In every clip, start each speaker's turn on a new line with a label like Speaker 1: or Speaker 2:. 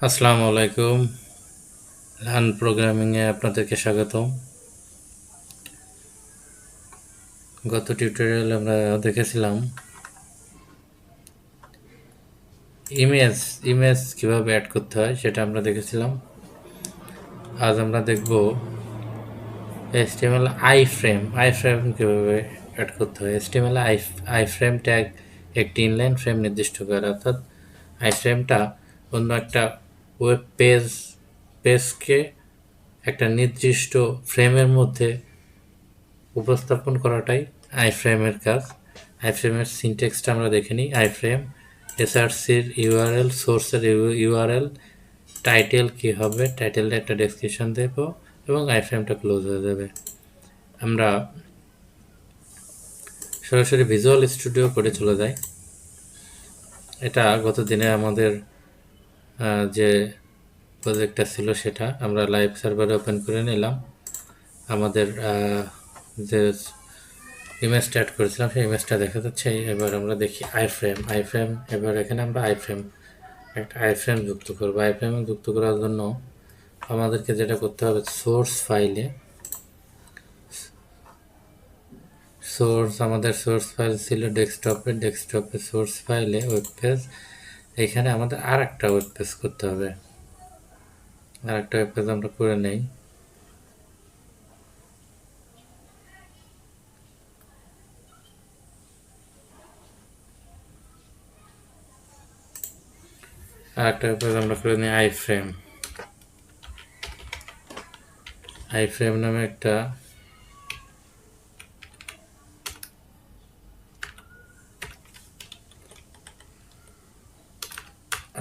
Speaker 1: আসসালামু আলাইকুম। লার্ন প্রোগ্রামিংয়ে আপনাদেরকে স্বাগতম। গত টিউটোরিয়ালে আমরা দেখেছিলাম ইমেজ ইমেজ কিভাবে অ্যাড করতে হয় সেটা আমরা দেখেছিলাম। আজ আমরা দেখব HTML আই ফ্রেম কীভাবে অ্যাড করতে হয়। HTML আই ফ্রেম ট্যাগ একটি ইনলাইন ফ্রেম নির্দিষ্ট করে, অর্থাৎ আই ফ্রেমটা অন্য একটা ওয়েব পেজকে একটা নির্দিষ্ট ফ্রেমের মধ্যে উপস্থাপন করাটাই আইফ্রেমের কাজ। আইফ্রেমের সিনট্যাক্সটা আমরা দেখে নিই। আইফ্রেম এসআরসির ইউআরএল, সোর্সের ইউআরএল, টাইটেল কী হবে, টাইটেলটা একটা ডেসক্রিপশন দেব এবং আইফ্রেমটা ক্লোজ হয়ে যাবে। আমরা সরাসরি ভিজুয়াল স্টুডিও করে চলে যাই। এটা গত দিনে আমাদের যে প্রজেক্টটা ছিল সেটা আমরা লাইভ সার্ভারে ওপেন করে নিলাম। আমাদের যে ইমেজটা অ্যাড করেছিলাম সেই ইমেজটা দেখা যাচ্ছে। এবার আমরা দেখি আইফ্রেম। এবার এখানে আমরা একটা আইফ্রেম যুক্ত করবো। আইফ্রেম যুক্ত করার জন্য আমাদেরকে যেটা করতে হবে, আমাদের সোর্স ফাইল ছিল ডেস্কটপে সোর্স ফাইলে ওয়েব পেজ। এখানে আমাদের আর একটা ওয়েব পেজ করতে হবে। আর একটা ওয়েব পেজ আমরা করে নেই। আর একটা ওয়েব পেজ আমরা করে নিই আইফ্রেম নামে একটা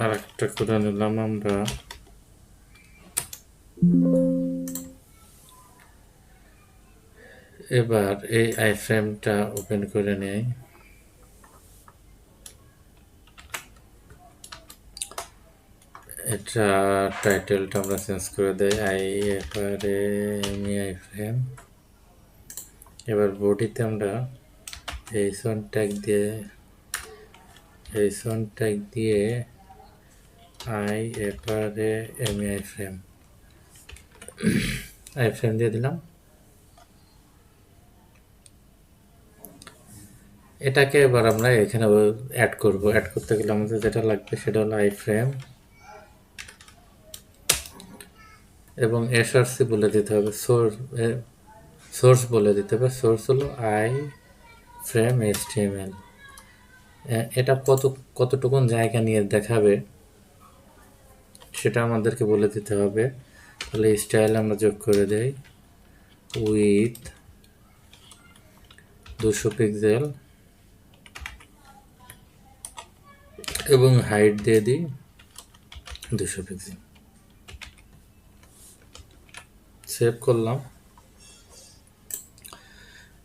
Speaker 1: আর একটা করে নিলাম আমরা। এবার এই আইফ্রেমটা ওপেন করে নেই। এটা টাইটেলটা আমরা চেঞ্জ করে দেই আইফ্রেম। এবার বডিতে আমরা এইচওয়ান ট্যাগ দিয়ে আইফ্রেম দিয়ে দিলাম। এটাকে এবার আমরা এখানে অ্যাড করতে গেলে আমাদের যেটা লাগবে সেটা হলো আইফ্রেম এবং এসআরসি বলে দিতে হবে, সোর্স বলে দিতে হবে। সোর্স হলো আইফ্রেম HTML। এটা কতটুকুন জায়গা নিয়ে দেখাবে সেটা আমাদেরকে বলে দিতে হবে। তাহলে স্টাইল আমরা যোগ করে দেই উইথ 200 পিক্সেল এবং হাইট দিয়ে দিই 200 পিক্সেল। সেভ করলাম।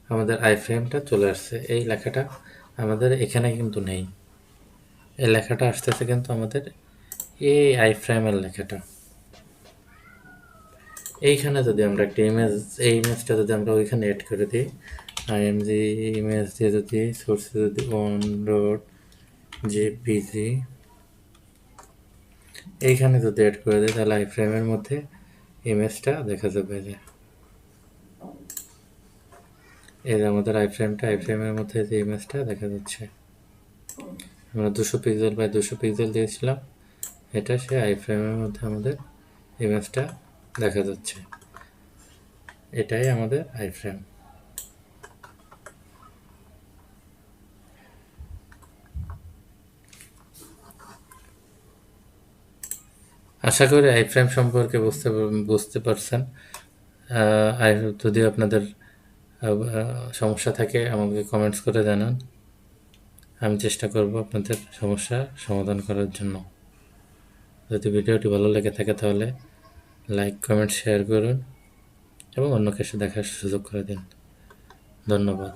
Speaker 1: আমাদের আইফ্রেমটা চলে আসছে। এই লেখাটা আমাদের এখানে কিন্তু নেই। এই লেখাটা আসতেছে কিন্তু আমাদের এই আইফ্রেমের লেখাটা। এইখানে যদি আমরা একটা ইমেজটা যদি আমরা ওইখানে এড করে দিই, আইএমজি ইমেজ দিয়ে যদি সোর্সে যদি on.jpg এইখানে যদি এড করে দিই, তাহলে আইফ্রেমের মধ্যে ইমেজটা দেখা যাবে। এই যে আমাদের আইফ্রেমের মধ্যে যে ইমেজটা দেখা যাচ্ছে। আমরা 200 পিক্সেল বাই 200 পিক্সেল দিয়েছিলাম, এটা সে আইফ্রেমের মধ্যে আমাদের ইমেজটা দেখা যাচ্ছে। এটাই আমাদের আইফ্রেম। আশা করি আইফ্রেম সম্পর্কে বুঝতে পারছেন। যদি আপনাদের সমস্যা থাকে আমাকে কমেন্টস করে জানান। আমি চেষ্টা করব আপনাদের সমস্যা সমাধান করার জন্য। যদি ভিডিওটি ভালো লেগে থাকে তাহলে লাইক, কমেন্ট, শেয়ার করুন এবং অন্য কিছু দেখার সুযোগ করে দিন। ধন্যবাদ।